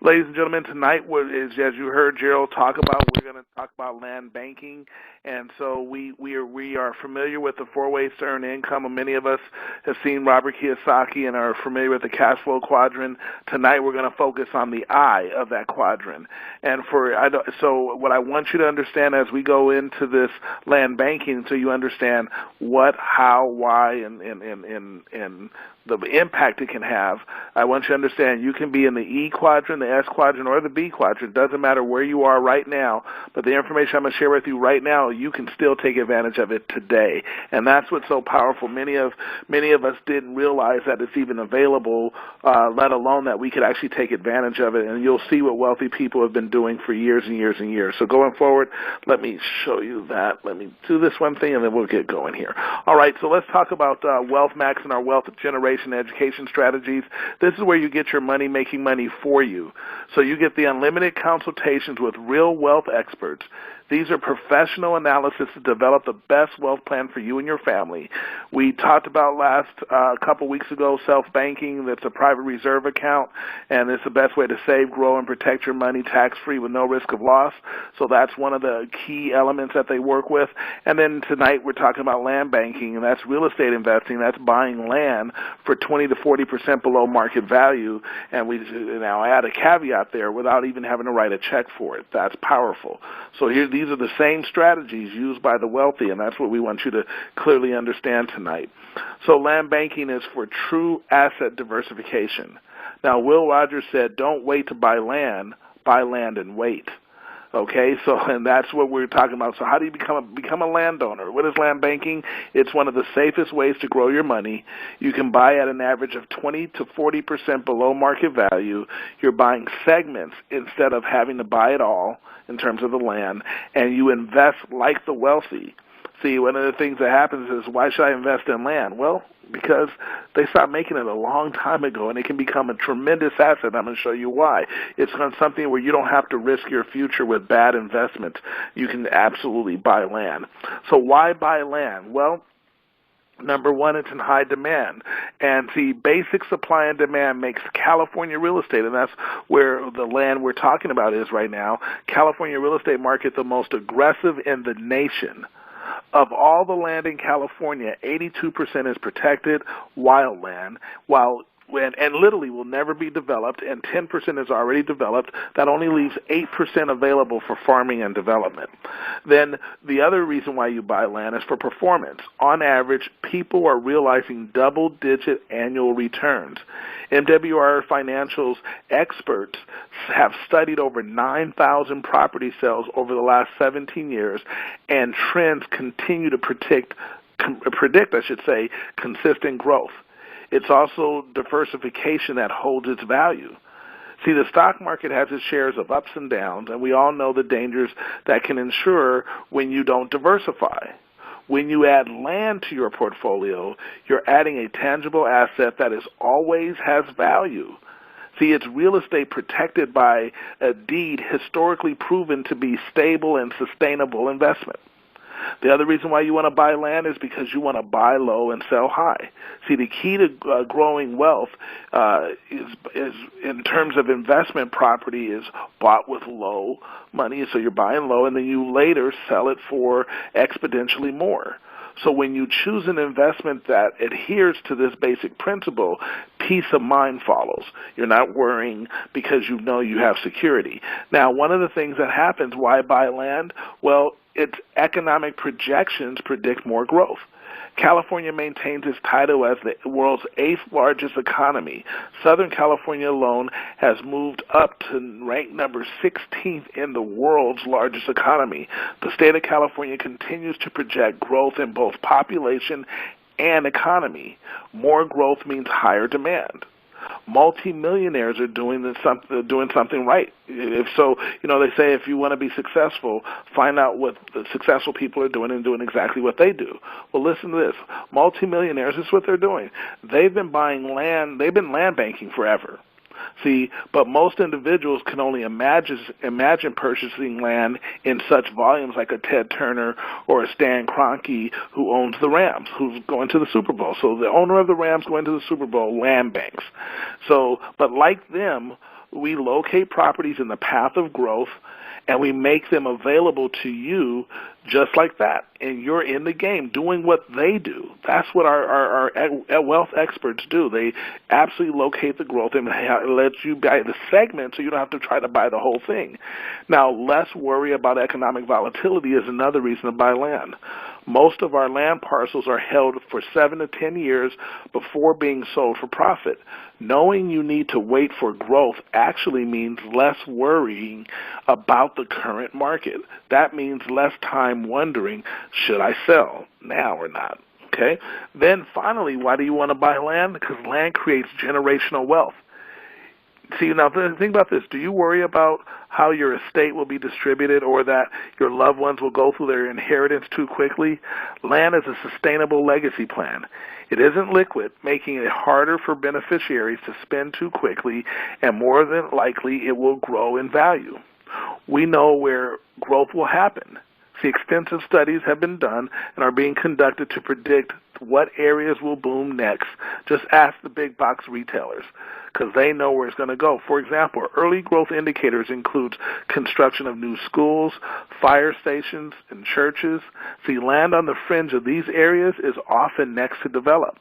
Ladies and gentlemen, tonight is, as you heard Gerald talk about, we're going to talk about land banking. And so we are familiar with the four ways to earn income. And many of us have seen Robert Kiyosaki and are familiar with the cash flow quadrant. Tonight we're going to focus on the I of that quadrant. And so what I want you to understand as we go into this land banking, so you understand what, how, why, and the impact it can have. I want you to understand you can be in the E quadrant, the S quadrant, or the B quadrant. It doesn't matter where you are right now, but the information I'm going to share with you right now, you can still take advantage of it today. And that's what's so powerful. Many of us didn't realize that it's even available, let alone that we could actually take advantage of it. And you'll see what wealthy people have been doing for years and years and years. So going forward, let me show you that. Let me do this one thing, and then we'll get going here. All right, so let's talk about Wealth Max and our wealth generation education strategies. This is where you get your money making money for you. So you get the unlimited consultations with real wealth experts. These are professional analysis to develop the best wealth plan for you and your family. We talked about a couple weeks ago, self-banking. That's a private reserve account, and it's the best way to save, grow, and protect your money tax-free with no risk of loss. So that's one of the key elements that they work with. And then tonight we're talking about land banking, and that's real estate investing. That's buying land for 20 to 40% below market value. And we now add a caveat there without even having to write a check for it. That's powerful. So these are the same strategies used by the wealthy, and that's what we want you to clearly understand tonight. So land banking is for true asset diversification. Now, Will Rogers said, don't wait to buy land and wait. Okay, so and that's what we're talking about. So how do you become a landowner? What is land banking? It's one of the safest ways to grow your money. You can buy at an average of 20 to 40% below market value. You're buying segments instead of having to buy it all in terms of the land, and you invest like the wealthy. See, one of the things that happens is, why should I invest in land? Well, because they stopped making it a long time ago, and it can become a tremendous asset. I'm going to show you why. It's something where you don't have to risk your future with bad investments. You can absolutely buy land. So why buy land? Well, number one, it's in high demand. And see, basic supply and demand makes California real estate, and that's where the land we're talking about is right now, California real estate market, the most aggressive in the nation. Of all the land in California, 82% is protected wild land, and literally will never be developed, and 10% is already developed. That only leaves 8% available for farming and development. Then the other reason why you buy land is for performance. On average, people are realizing double-digit annual returns. MWR Financial's experts have studied over 9,000 property sales over the last 17 years, and trends continue to predict, consistent growth. It's also diversification that holds its value. See, the stock market has its shares of ups and downs, and we all know the dangers that can ensure when you don't diversify. When you add land to your portfolio, you're adding a tangible asset that always has value. See, it's real estate protected by a deed historically proven to be stable and sustainable investment. The other reason why you want to buy land is because you want to buy low and sell high. See, the key to growing wealth is in terms of investment property is bought with low money, so you're buying low, and then you later sell it for exponentially more. So when you choose an investment that adheres to this basic principle, peace of mind follows. You're not worrying because you know you have security. Now, one of the things that happens, why buy land? Well, its economic projections predict more growth. California maintains its title as the world's 8th largest economy. Southern California alone has moved up to rank number 16th in the world's largest economy. The state of California continues to project growth in both population and economy. More growth means higher demand. Multi-millionaires are doing something right. If so, they say if you want to be successful, find out what the successful people are doing and doing exactly what they do. Well, listen to this. Multi-millionaires, this is what they're doing. They've been buying land. They've been land banking forever. See, but most individuals can only imagine purchasing land in such volumes like a Ted Turner or a Stan Kroenke who owns the Rams, who's going to the Super Bowl. So the owner of the Rams going to the Super Bowl land banks. So, but like them, we locate properties in the path of growth, and we make them available to you just like that. And you're in the game doing what they do. That's what our wealth experts do. They absolutely locate the growth and let you buy the segment so you don't have to try to buy the whole thing. Now, less worry about economic volatility is another reason to buy land. Most of our land parcels are held for 7 to 10 years before being sold for profit. Knowing you need to wait for growth actually means less worrying about the current market. That means less time wondering, should I sell now or not? Okay. Then finally, why do you want to buy land? Because land creates generational wealth. See, now think about this. Do you worry about how your estate will be distributed or that your loved ones will go through their inheritance too quickly? Land is a sustainable legacy plan. It isn't liquid, making it harder for beneficiaries to spend too quickly, and more than likely it will grow in value. We know where growth will happen. See, extensive studies have been done and are being conducted to predict what areas will boom next. Just ask the big box retailers because they know where it's going to go. For example, early growth indicators include construction of new schools, fire stations, and churches. See, land on the fringe of these areas is often next to develop.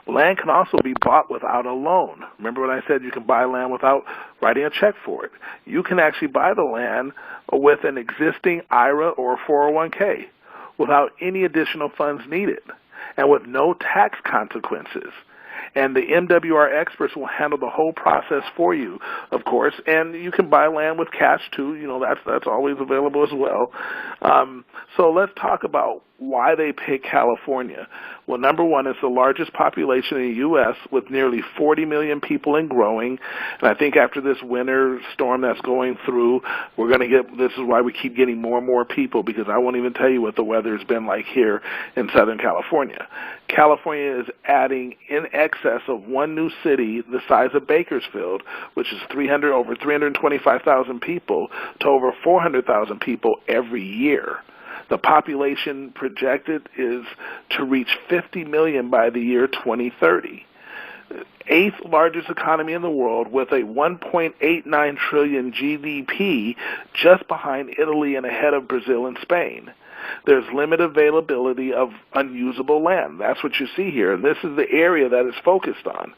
Land can also be bought without a loan. Remember when I said you can buy land without writing a check for it? You can actually buy the land with an existing IRA or 401k without any additional funds needed and with no tax consequences. And the MWR experts will handle the whole process for you, of course. And you can buy land with cash too. You know, that's always available as well. So let's talk about why they pick California. Well, number one, it's the largest population in the U.S. with nearly 40 million people and growing. And I think after this winter storm that's going through, we're going to get, this is why we keep getting more and more people, because I won't even tell you what the weather has been like here in Southern California. California is adding in excess of one new city the size of Bakersfield, which is over 325,000 people, to over 400,000 people every year. The population projected is to reach 50 million by the year 2030. Eighth largest economy in the world with a 1.89 trillion GDP, just behind Italy and ahead of Brazil and Spain. There's limited availability of unusable land. That's what you see here. And this is the area that it's focused on,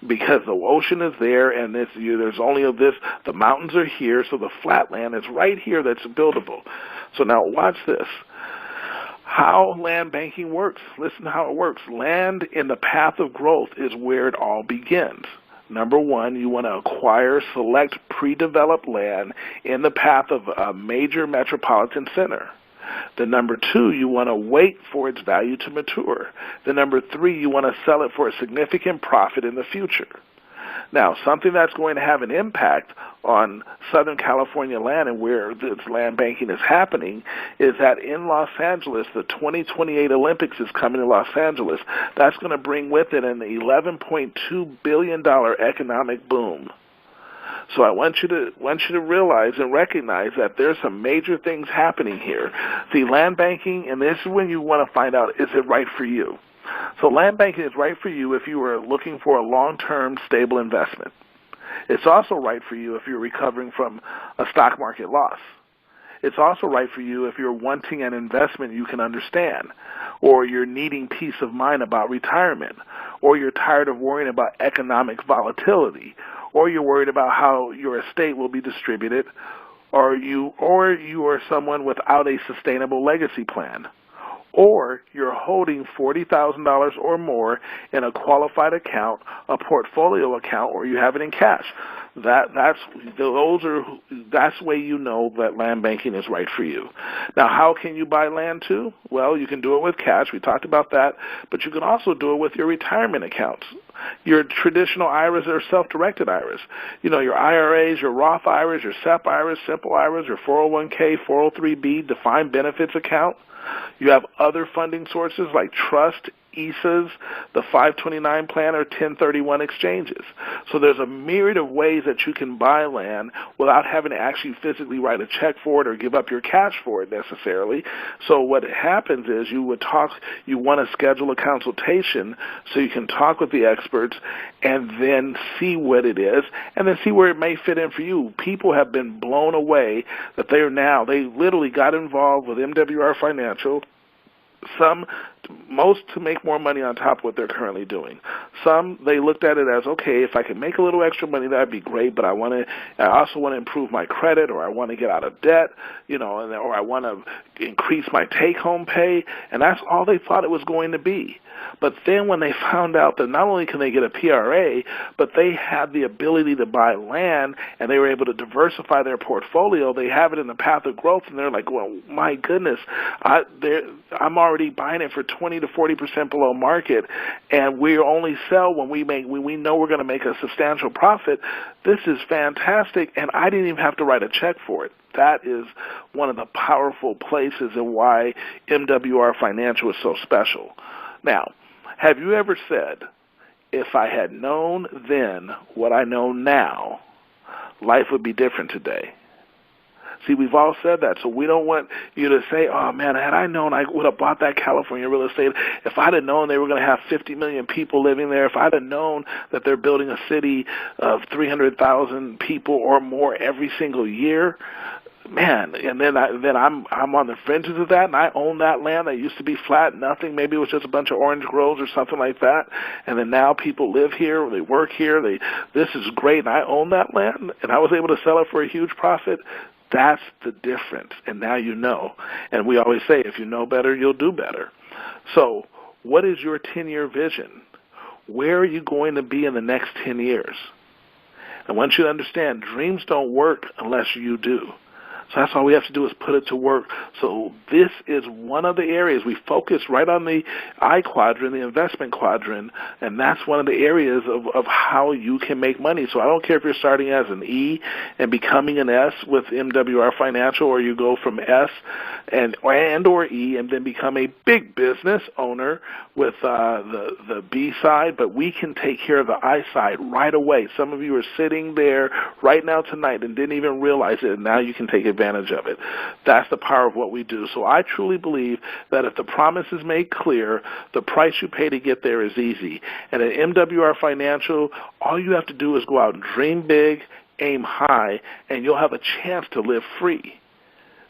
because the ocean is there and there's only the mountains are here, so the flat land is right here that's buildable. So now watch this. How land banking works. Listen to how it works. Land in the path of growth is where it all begins. Number one, you want to acquire select pre-developed land in the path of a major metropolitan center. The number two, you want to wait for its value to mature. The number three, you want to sell it for a significant profit in the future. Now, something that's going to have an impact on Southern California land and where this land banking is happening is that in Los Angeles, the 2028 Olympics is coming to Los Angeles. That's going to bring with it an $11.2 billion economic boom. So I want you to realize and recognize that there's some major things happening here. See, land banking, and this is when you want to find out, is it right for you? So land banking is right for you if you are looking for a long-term stable investment. It's also right for you if you're recovering from a stock market loss. It's also right for you if you're wanting an investment you can understand, or you're needing peace of mind about retirement, or you're tired of worrying about economic volatility, or you're worried about how your estate will be distributed, or you are someone without a sustainable legacy plan, or you're holding $40,000 or more in a qualified account, a portfolio account, or you have it in cash. That's the way you know that land banking is right for you. Now, how can you buy land too? Well, you can do it with cash. We talked about that. But you can also do it with your retirement accounts. Your traditional IRAs or self-directed IRAs. You know, your IRAs, your Roth IRAs, your SEP IRAs, simple IRAs, your 401k, 403b, defined benefits account. You have other funding sources like trust, ESAs, the 529 plan, or 1031 exchanges. So there's a myriad of ways that you can buy land without having to actually physically write a check for it or give up your cash for it necessarily. So what happens is you want to schedule a consultation so you can talk with the experts and then see what it is and then see where it may fit in for you. People have been blown away that they literally got involved with MWR Financial. Most to make more money on top of what they're currently doing. Some, they looked at it as, okay, if I can make a little extra money, that'd be great, but I also want to improve my credit, or I want to get out of debt, or I want to increase my take-home pay, and that's all they thought it was going to be. But then when they found out that not only can they get a PRA, but they had the ability to buy land, and they were able to diversify their portfolio, they have it in the path of growth, and they're like, well, my goodness, I'm already buying it for 20 to 40% below market, and we only sell when we know we're going to make a substantial profit. This is fantastic, and I didn't even have to write a check for it. That is one of the powerful places and why MWR Financial is so special. Now, have you ever said, if I had known then what I know now, life would be different today? See, we've all said that, so we don't want you to say, oh, man, had I known I would have bought that California real estate. If I'd have known they were going to have 50 million people living there, if I'd have known that they're building a city of 300,000 people or more every single year, man, and then I'm on the fringes of that, and I own that land that used to be flat, nothing. Maybe it was just a bunch of orange groves or something like that, and then now people live here, or they work here. This is great, and I own that land, and I was able to sell it for a huge profit. That's the difference, and now you know. And we always say, if you know better, you'll do better. So what is your 10-year vision? Where are you going to be in the next 10 years? I want you to understand, dreams don't work unless you do. So that's all we have to do is put it to work. So this is one of the areas. We focus right on the I quadrant, the investment quadrant, and that's one of the areas of how you can make money. So I don't care if you're starting as an E and becoming an S with MWR Financial, or you go from S and or E and then become a big business owner with the B side, but we can take care of the I side right away. Some of you are sitting there right now tonight and didn't even realize it, and now you can take advantage of it. That's the power of what we do. So I truly believe that if the promise is made clear, the price you pay to get there is easy. And at MWR Financial, all you have to do is go out and dream big, aim high, and you'll have a chance to live free.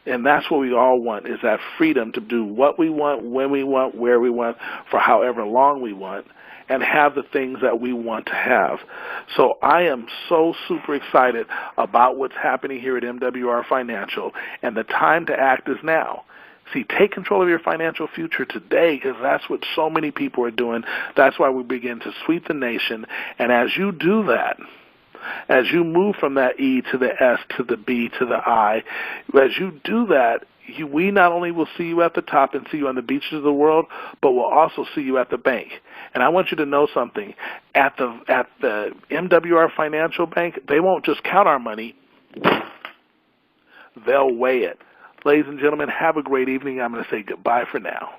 And that's what we all want, is that freedom to do what we want, when we want, where we want, for however long we want, and have the things that we want to have. So I am so super excited about what's happening here at MWR Financial, and the time to act is now. See, take control of your financial future today, because that's what so many people are doing. That's why we begin to sweep the nation, and as you do that, as you move from that E to the S to the B to the I, as you do that, we not only will see you at the top and see you on the beaches of the world, but we'll also see you at the bank. And I want you to know something. At the MWR Financial Bank, they won't just count our money. They'll weigh it. Ladies and gentlemen, have a great evening. I'm going to say goodbye for now.